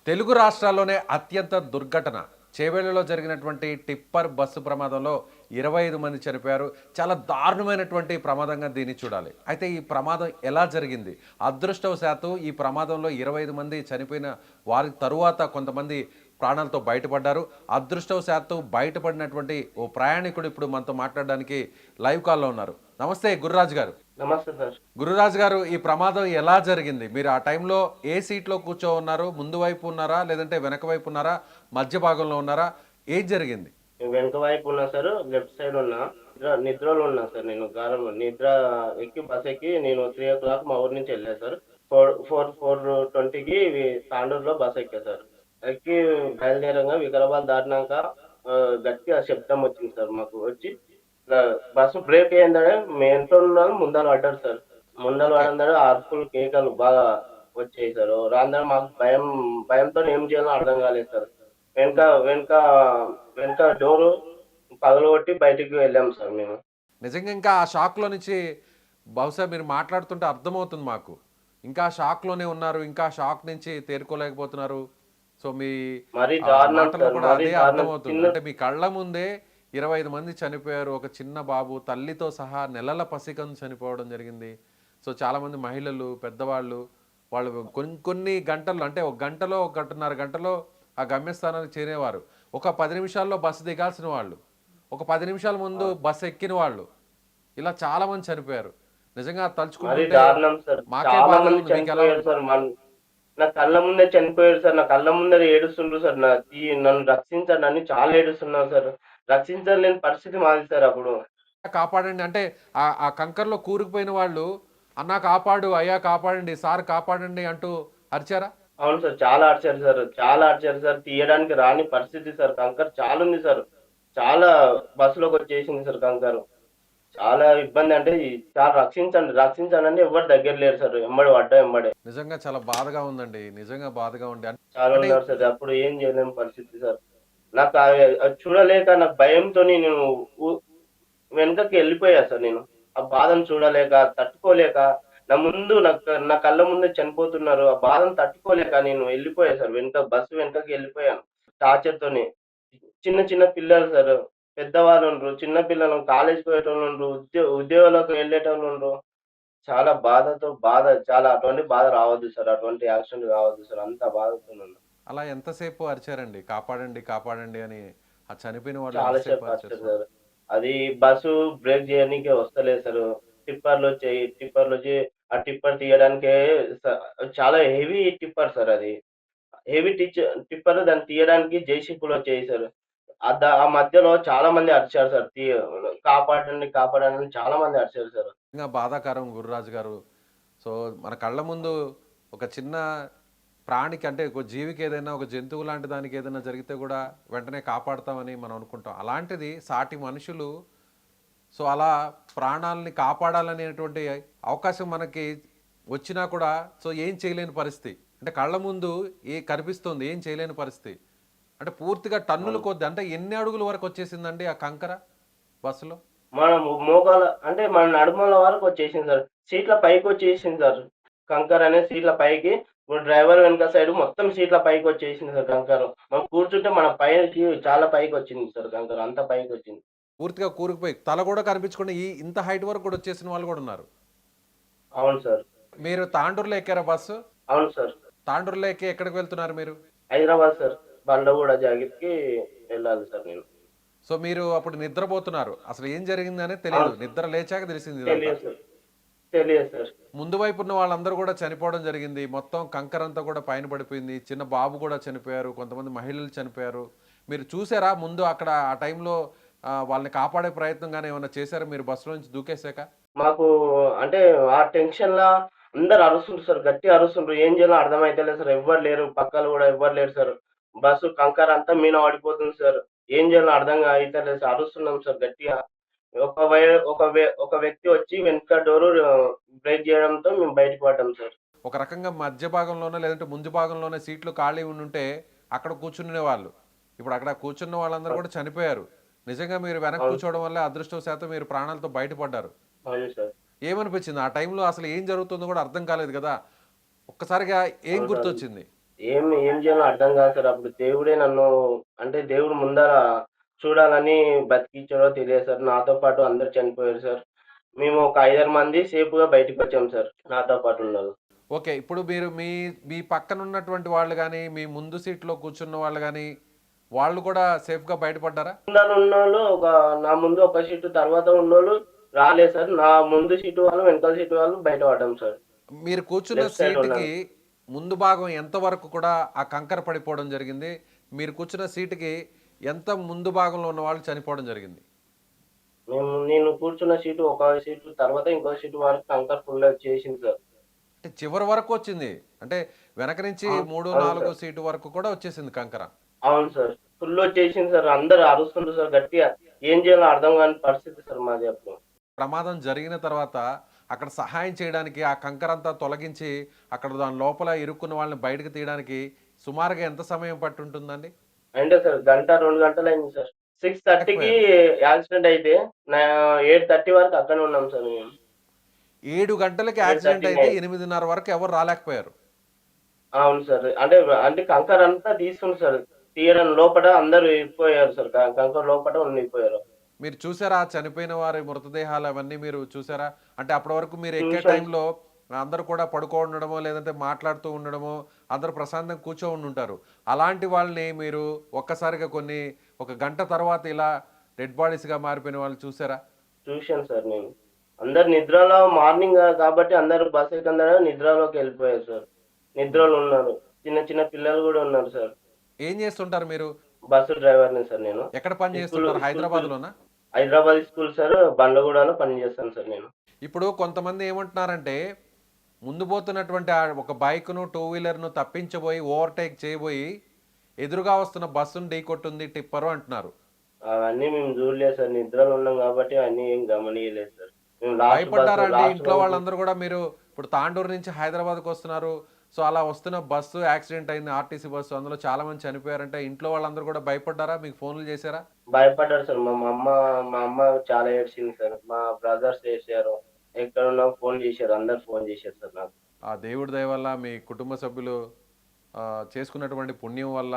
తెలుగు రాష్ట్రాల్లోనే అత్యంత దుర్ఘటన చేవెళ్లలో జరిగినటువంటి టిప్పర్ బస్సు ప్రమాదంలో 25 మంది చనిపోయారు. చాలా దారుణమైనటువంటి ప్రమాదంగా దీన్ని చూడాలి. అయితే ఈ ప్రమాదం ఎలా జరిగింది? అదృష్టవశాత్తు ఈ ప్రమాదంలో 25 మంది చనిపోయిన వారి తరువాత కొంతమంది ప్రాణాలతో బయటపడ్డారు. అదృష్టవశాత్తు బయటపడినటువంటి ఓ ప్రయాణికుడు ఇప్పుడు మనతో మాట్లాడడానికి లైవ్ కాల్లో ఉన్నారు. నమస్తే గురురాజ్ గారు. నమస్తే సార్. గురురాజ్ గారు, ఈ ప్రమాదం ఎలా జరిగింది? మీరు ఆ టైంలో ఏ సీట్లో కూర్చో ఉన్నారు? ముందు వైపు ఉన్నారా, లేదంటే వెనక వైపు ఉన్నారా, మధ్య భాగంలో ఉన్నారా? ఏం జరిగింది? నేను వెనక వైపు ఉన్నా సార్. లెఫ్ట్ సైడ్ ఉన్నా. నిద్రలో ఉన్నా సార్. నేను గాఢంలో నిద్ర ఎక్కి బస్ ఎక్కి నేను 3:00 మా ఊరు నుంచి వెళ్ళా సార్. 4:20కి తాండూరులో బస్ ఎక్కా సార్. ఎక్కి బయలుదేరంగా వికారాబాద్ దాటినాక గట్టిగా శబ్దం వచ్చింది సార్. మాకు వచ్చి ఇట్లా బస్సు బ్రేక్ అయిందనే మేము వెనక ఉన్నోళ్ళు ముందర పడ్డారు సార్. ముందర ఓకే. పడంగానే అరుపులు, కేకలు బాగా వచ్చాయి సార్. రాంగానే మాకు భయంతో ఏం చేయాలో అర్థం కాలేదు సార్. వెనక వెనక వెనక డోరు పగలగొట్టి బయటికి వెళ్ళాం సార్ మేము. నిజంగా ఇంకా ఆ షాక్లో నుంచి బహుశా మీరు మాట్లాడుతుంటే అర్థమవుతుంది మాకు. ఇంకా షాక్లోనే ఉన్నారు, ఇంకా షాక్ నుంచి తేరుకోలేకపోతున్నారు. సో మీ మరీ దారుణం మాటల్లో సార్. కూడా మరీ అదే దారుణం. అర్థమవుతుంది. చిన్న అంటే మీ కళ్ళ ముందే 25 మంది చనిపోయారు. ఒక చిన్న బాబు తల్లితో సహా నెలల పసికను చనిపోవడం జరిగింది. సో చాలామంది మహిళలు, పెద్దవాళ్ళు, వాళ్ళు కొన్ని కొన్ని గంటల్లో, అంటే ఒక గంటలో, ఒక గంటన్నర గంటలో ఆ గమ్యస్థానానికి చేరేవారు. ఒక 10 నిమిషాల్లో బస్సు దిగాల్సిన వాళ్ళు, ఒక 10 నిమిషాల ముందు బస్సు ఎక్కిన వాళ్ళు, ఇలా చాలామంది చనిపోయారు. నిజంగా మరీ తలుచుకుంటుంటే దారుణం సార్. మాకే చాలా బాధగా మంది ఉంది. మీకు ఎలా చనిపోయారు ఉంది? సార్. నా కళ్ళ ముందే చనిపోయారు సార్. నా కళ్ళ ముందర ఏడుస్తుండ్రు సార్. నన్ను రక్షించండి అని చాలా ఏడుస్తున్నారు సార్. రక్షించలేని పరిస్థితి మాది సార్ అప్పుడు. కాపాడండి అంటే ఆ ఆ కంకర్లో కూరుకుపోయిన వాళ్ళు, అన్నా కాపాడు, అయ్యా కాపాడండి, సార్ కాపాడండి అంటూ అరిచారా? అవును సార్. చాలా అరిచారు సార్. చాలా అరిచారు సార్. తీయడానికి రాని పరిస్థితి సార్. కంకర చాలా ఉంది సార్. చాలా బస్సులోకొచ్చేసింది సార్ కంకరు. చాలా ఇబ్బంది అంటే చాలా రక్షించండి, రక్షించండి అంటే ఎవ్వరు దగ్గర లేరు సార్. ఎమ్మడి పడ్డా ఎమ్మడే. నిజంగా చాలా బాధగా ఉందండి. నిజంగా బాధగా ఉంది. చాలా అంటే ఉన్నారు సార్. అప్పుడు ఏం చేయలేని పరిస్థితి సార్. నాకు అది చూడలేక నాకు భయంతోని నేను ఉ వెనకకి వెళ్ళిపోయా సార్ నేను. ఆ బాధను చూడలేక, తట్టుకోలేక, నా కళ్ళ ముందే చనిపోతున్నారు. ఆ బాధను తట్టుకోలేక నేను వెళ్ళిపోయా సార్. బస్సు వెనకకి వెళ్ళిపోయాను. టార్చర్‌తోని. చిన్న చిన్న పిల్లలు సార్. పెద్దవాళ్ళుండ్రు, చిన్న పిల్లలు కాలేజ్‌కి పోయేటోళ్ళుండ్రు, ఉద్యోగాలకు వెళ్ళేటోళ్ళుండ్రు. చాలా చాలా అటువంటి బాధ రావద్దు సార్. అటువంటి యాక్సిడెంట్ కావద్దు సార్. అంత బాధతోనున్నా. అలా ఎంతసేపు అరిచారండి? కాపాడండి, కాపాడండి అని ఆ చనిపోయిన వాళ్ళు చాలా ఎంతసేపు సేపు అరిచారు అరిచారు సార్? సార్. అది బస్సు బ్రేక్ జేయనీకే వస్తలేదు సారు. టిప్పర్‌లొచ్చి ఆ టిప్పర్ తీయడానికే స చాలా హెవీ టిప్పర్ సార్ అది. హెవీ టిప్పర్ దాన్ని తీయడానికి జేసీబీలొచ్చాయి సార్. ఆ మధ్యలో చాలా మంది అరిచారు సార్. కాపాడండి, కాపాడండి అని చాలా మంది అరిచారు సార్. నిజంగా బాధాకరం గురురాజు గారు. సో మన కళ్ళ ముందు ఒక చిన్న ప్రాణికి, అంటే ఒక జీవికి ఏదైనా, ఒక జంతువు లాంటి దానికి ఏదైనా జరిగితే కూడా వెంటనే కాపాడుతామని మనం అనుకుంటాం. అలాంటిది సాటి మనుషులు సో అలా ప్రాణాలని కాపాడాలనేటువంటి అవకాశం మనకి వచ్చినా కూడా సో ఏం చేయలేని పరిస్థితి. అంటే కళ్ళ ముందు కనిపిస్తుంది, ఏం చేయలేని పరిస్థితి. అంటే పూర్తిగా టన్నుల అవును. కొద్ది, అంటే ఎన్ని అడుగుల వరకు వచ్చేసిందండి ఆ కంకర బస్సులో? మన మోకాళ్ళ అంటే మన నడుముల వరకు వచ్చేసింది సార్. సీట్ల పైకొచ్చేసింది సార్. కంకర అనేది సీట్ల పైకి ఇప్పుడు డ్రైవర్ వెనక సైడ్ మొత్తం సీట్ల పైకొచ్చేసింది సార్ కంకర. మనం కూర్చుంటే మన పైకి చాలా పైకొచ్చింది సార్ కంకర. అంత పైకొచ్చింది. పూర్తిగా కూరుకుపోయి తల కూడా కనిపించకుండా ఇంత హైట్ వరకు కూడా వచ్చేసిన వాళ్ళు కూడా ఉన్నారు. అవును సార్. మీరు తాండూరులో ఎక్కారా బస్సు? అవును సార్. తాండూరులో ఎక్కి ఎక్కడికి వెళ్తున్నారు మీరు? హైదరాబాద్ సార్. బండ్లగూడ జాగిత్‌కి వెళ్ళాలి సార్ నేను. సో మీరు అప్పుడు నిద్రపోతున్నారు. అసలు ఏం జరిగిందనే తెలియదు. అవును. నిద్ర లేచాక తెలిసింది ఇదంతా. తెలియదు సార్. తెలియదు సార్. ముందు వైపు ఉన్న వాళ్ళందరూ కూడా చనిపోవడం జరిగింది. మొత్తం కంకరంతా కూడా పైన పడిపోయింది. చిన్న బాబు కూడా చనిపోయారు. కొంతమంది మహిళలు చనిపోయారు. మీరు చూసారా ముందు అక్కడ ఆ టైంలో వాళ్ళని కాపాడే ప్రయత్నం గాని ఏమన్నా చేశారా మీరు బస్సులో నుంచి దూకేసాక? మాకు అంటే ఆ టెన్షన్‌ల అందరూ అరుస్తుండ్రు సార్. గట్టిగా అరుస్తుండ్రు. ఏం చేయాలో అర్థమైతలేదు సార్. ఎవ్వరు లేరు. పక్కల గూడా ఎవ్వరు లేరు సార్. బస్సు కంకర అంతా మీద పడిపోతుంది సార్. ఏం చేయాలో అర్థం అయితలేదు సార్. అరుస్తున్నాం సార్ గట్టిగా. ఒక వే ఒక వే ఒక వ్యక్తి వచ్చి వెనక డోరు బ్రేక్ చేయడంతో మేము బయటకి పడ్డాం సార్. ఒక రకంగా మధ్య భాగంలోనే, లేదంటే ముందు భాగంలోనే సీట్లు ఖాళీ ఉండుంటే అక్కడ కూర్చునే వాళ్ళు. ఇప్పుడు అక్కడ కూర్చున్న వాళ్ళందరూ కూడా చనిపోయారు. నిజంగా మీరు వెనక్కి అవును. కూర్చోవడం వల్ల అదృష్టవశాత్తు మీరు ప్రాణాలతో బయటపడ్డారు. అవును సార్. ఏమనిపించింది? ఆ టైంలో అసలు ఏం జరుగుతుందో కూడా అర్థం కాలేదు కదా! ఒక్కసారిగా ఏం అవును సార్. గుర్తొచ్చింది? ఏం ఏం చేయాలో అర్థం కాదు సార్. అప్పుడు దేవుడే నన్ను అంటే దేవుడు ముందర చూడాలని బతికిచ్చాడో తెలియదు సార్. నాతో పాటు అందరూ చనిపోయారు సార్. మేము ఒక 5, 6 మంది సేఫ్‌గా బయటికొచ్చాం సార్. నాతో పాటు ఉన్నోళ్ళు. ఓకే. ఇప్పుడు మీరు మీ మీ పక్కన ఉన్నటువంటి వాళ్ళు గాని, మీ ముందు సీట్‌లో కూర్చున్న వాళ్ళు గాని, వాళ్ళు కూడా సేఫ్‌గా బయటపడ్డారా? ముందర ఉన్నోళ్ళు నా ముందు ఒక సీటు తర్వాత ఉన్నోళ్ళు రాలేదు సార్. నా ముందు సీటు వాళ్ళు, వెనకాల సీటు వాళ్ళు బయట పడ్డాం సార్. మీరు కూర్చున్న లెఫ్ట్ సైడ్ సీటుకి ఉన్నాను. ముందు భాగం ఎంత వరకు కూడా ఆ కంకర పడిపోవడం జరిగింది? మీరు కూర్చున్న సీటుకి ఎంత ముందు భాగంలో ఉన్న వాళ్ళు చనిపోవడం జరిగింది? నేను కూర్చున్న సీటు ఒక సీటు తర్వాత ఇంకో సీటు వరకు కంకర ఫుల్ వచ్చేసింది సార్. అంటే చివరి వరకు వచ్చింది. అంటే వెనక నుంచి అవును. 3, అవును 4 సార్. సీటు వరకు కూడా వచ్చేసింది కంకర. అవును సార్. ఫుల్ వచ్చేసింది సార్. అందరూ అరుస్తుండ్రు సార్ గట్టిగా. ఏం చేయాలో అర్థం కాని పరిస్థితి సార్ మాది అప్పుడు. ప్రమాదం జరిగిన తర్వాత అక్కడ సహాయం చేయడానికి ఆ కంకరంతా తొలగించి అక్కడ దాని లోపల ఇరుక్కున్న వాళ్ళని బయటకు తీయడానికి సుమారుగా ఎంత సమయం పట్టుంటుందండి? అంటే సార్ గంట, 2 గంటలయింది సార్. 6:30కి లేకపోయారు. యాక్సిడెంట్ అయితే నా 8:30 వరకు అక్కడే ఉన్నాం సార్ మేము. 7 గంటలకి యాక్సిడెంట్ 8:30, అయితే 9. 8:30 వరకు ఎవరు రాలేకపోయారు. అవును సార్. అంటే కంకరంతా తీస్తుంది సార్. తీయడం లోపట అందరూ ఇరుక్కుపోయారు సార్. కంకర లోపట ఉండిపోయారు. మీరు చూసారా ఆ చనిపోయిన వారి మృతదేహాలు అవన్నీ మీరు చూసారా? అంటే అప్పటి వరకు మీరు ఎక్కే చూసాం. టైంలో అందరూ కూడా పడుకో ఉండడమో లేదంటే మాట్లాడుతూ ఉండడమో అందరూ ప్రశాంతంగా కూర్చొని ఉంటారు. అలాంటి వాళ్ళని మీరు ఒక్కసారిగా ఒక గంట తర్వాత ఇలా డెడ్ బాడీస్‌గా మారిపోయిన వాళ్ళని చూసారా? చూశాను సార్ నేను. అందరు నిద్రలో మార్నింగ్ కాబట్టి అందరూ బస్ ఎక్కంగానే నిద్రలోకెళ్ళిపోయారు సార్. హ్మ్. నిద్రలో ఉన్నారు. చిన్న చిన్న పిల్లలు గూడా ఉన్నారు సార్. ఏం చేస్తుంటారు మీరు? బస్సు డ్రైవర్‌ని సార్ నేను. ఎక్కడ పని చేస్తుంటారు? స్కూల్ హైదరాబాద్‌లోనా? హైదరాబాద్ స్కూల్ సార్ బండ్లగూడలో పనిచేస్తాను సార్ నేను. ఇప్పుడు కొంతమంది ఏమంటున్నారంటే, ముందు పోతున్నటువంటి ఒక బైక్‌ను, టూ వీలర్‌ను తప్పించబోయి, ఓవర్‌టేక్ చేయబోయి, ఎదురుగా వస్తున్న బస్సును ఢీకొట్టింది టిప్పరు అంటున్నారు. అవన్నీ మేము చూడలేదు సార్. నిద్రలో ఉన్నాం గాబట్టి అన్నీ ఏం గమనీయలేదు సార్. మేము భయపడ్డారా అండి లాస్ట్ ఇంట్లో వరకు వాళ్ళందరూ కూడా? మీరు ఇప్పుడు తాండూరు నుంచి హైదరాబాద్‌కి వస్తున్నారు. సో, అలా వస్తున్న బస్సు యాక్సిడెంట్ అయింది. RTC bus. అందులో చాలామంది చనిపోయారంటే ఇంట్లో వాళ్ళందరూ కూడా భయపడ్డారా? మీకు ఫోన్‌లు చేశారా? భయపడ్డారు సార్. మా అమ్మ చాలా ఏడ్చింది సార్. మా బ్రదర్స్ ఏడ్చారు. ఎక్కడున్నావు ఫోన్ చేశారు. అందరూ ఫోన్ చేశారు సార్ నాకు. ఆ దేవుడి దయ వల్ల మీ కుటుంబ సభ్యులు చేసుకున్నటువంటి పుణ్యం వల్ల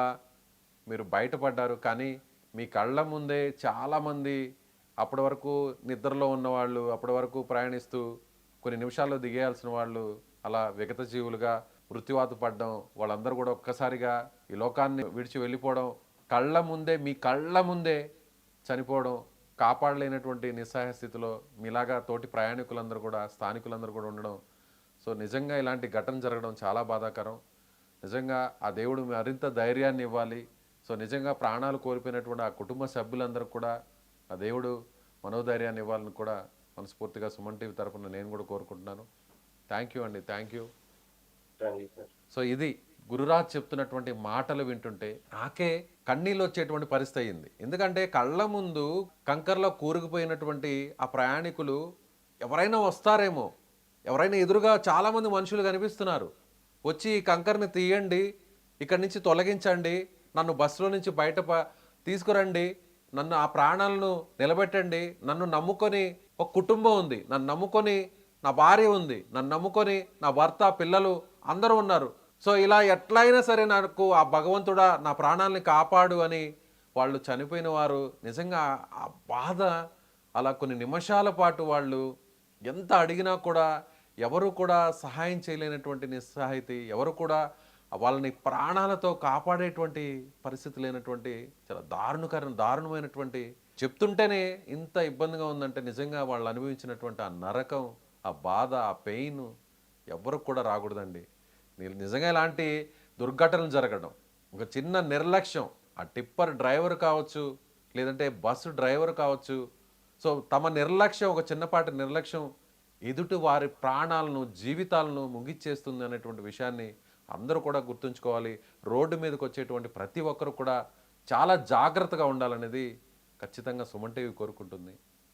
మీరు బయటపడ్డారు. కానీ మీ కళ్ళ ముందే చాలామంది అప్పటి వరకు నిద్రలో ఉన్నవాళ్ళు, అప్పటి వరకు ప్రయాణిస్తూ కొన్ని నిమిషాల్లో దిగేయాల్సిన వాళ్ళు అలా విగత జీవులుగా మృత్యువాత పడడం, వాళ్ళందరూ కూడా ఒక్కసారిగా ఈ లోకాన్ని విడిచి వెళ్ళిపోవడం, మీ కళ్ళ ముందే చనిపోవడం, కాపాడలేనటువంటి నిస్సహాయ స్థితిలో మీలాగా తోటి ప్రయాణికులందరూ కూడా, స్థానికులందరూ కూడా ఉండడం. సో నిజంగా ఇలాంటి ఘటన జరగడం చాలా బాధాకరం. నిజంగా ఆ దేవుడు మరింత ధైర్యాన్ని ఇవ్వాలి. సో నిజంగా ప్రాణాలు కోల్పోయినటువంటి ఆ కుటుంబ సభ్యులందరూ కూడా ఆ దేవుడు మనోధైర్యాన్ని ఇవ్వాలని కూడా మనస్ఫూర్తిగా సుమన్ టీవీ తరపున నేను కూడా కోరుకుంటున్నాను. థ్యాంక్ యూ అండి. Thank you. Thank you sir. So ఇది గురురాజ్ చెప్తున్నటువంటి మాటలు వింటుంటే నాకే కన్నీళ్ళు వచ్చేటువంటి పరిస్థితి అయింది. ఎందుకంటే కళ్ళ ముందు కంకర్లో కూరుకుపోయినటువంటి ఆ ప్రయాణికులు ఎవరైనా వస్తారేమో, ఎవరైనా ఎదురుగా చాలామంది మనుషులు కనిపిస్తున్నారు, వచ్చి ఈ కంకర్ని తీయండి, ఇక్కడి నుంచి తొలగించండి, నన్ను బస్సులో నుంచి తీసుకురండి, నన్ను ఆ ప్రాణాలను నిలబెట్టండి, నన్ను నమ్ముకొని ఒక కుటుంబం ఉంది, నన్ను నమ్ముకొని నా భార్య ఉంది, నన్ను నమ్ముకొని నా భర్త పిల్లలు అందరూ ఉన్నారు. సో ఇలా ఎట్లయినా సరే నాకు ఆ భగవంతుడా నా ప్రాణాలని కాపాడు అని వాళ్ళు చనిపోయిన వారు నిజంగా ఆ బాధ అలా కొన్ని నిమిషాల పాటు వాళ్ళు ఎంత అడిగినా కూడా ఎవరు కూడా సహాయం చేయలేనటువంటి నిస్సహాయితీ, ఎవరు కూడా వాళ్ళని ప్రాణాలతో కాపాడేటువంటి పరిస్థితి లేనటువంటి చాలా దారుణమైనటువంటి, చెప్తుంటేనే ఇంత ఇబ్బందిగా ఉందంటే నిజంగా వాళ్ళు అనుభవించినటువంటి ఆ నరకం, ఆ బాధ, ఆ పెయిన్ ఎవ్వరు కూడా రాకూడదండి. నిజంగా ఇలాంటి దుర్ఘటనలు జరగడం, ఒక చిన్న నిర్లక్ష్యం, ఆ టిప్పర్ డ్రైవర్ కావచ్చు, లేదంటే బస్సు డ్రైవర్ కావచ్చు, సో తమ నిర్లక్ష్యం, ఒక చిన్నపాటి నిర్లక్ష్యం ఎదుటి వారి ప్రాణాలను, జీవితాలను ముగిచ్చేస్తుంది అనేటువంటి విషయాన్ని అందరూ కూడా గుర్తుంచుకోవాలి. రోడ్డు మీదకి వచ్చేటువంటి ప్రతి ఒక్కరు కూడా చాలా జాగ్రత్తగా ఉండాలనేది ఖచ్చితంగా సుమన్ టీవీ కోరుకుంటుంది.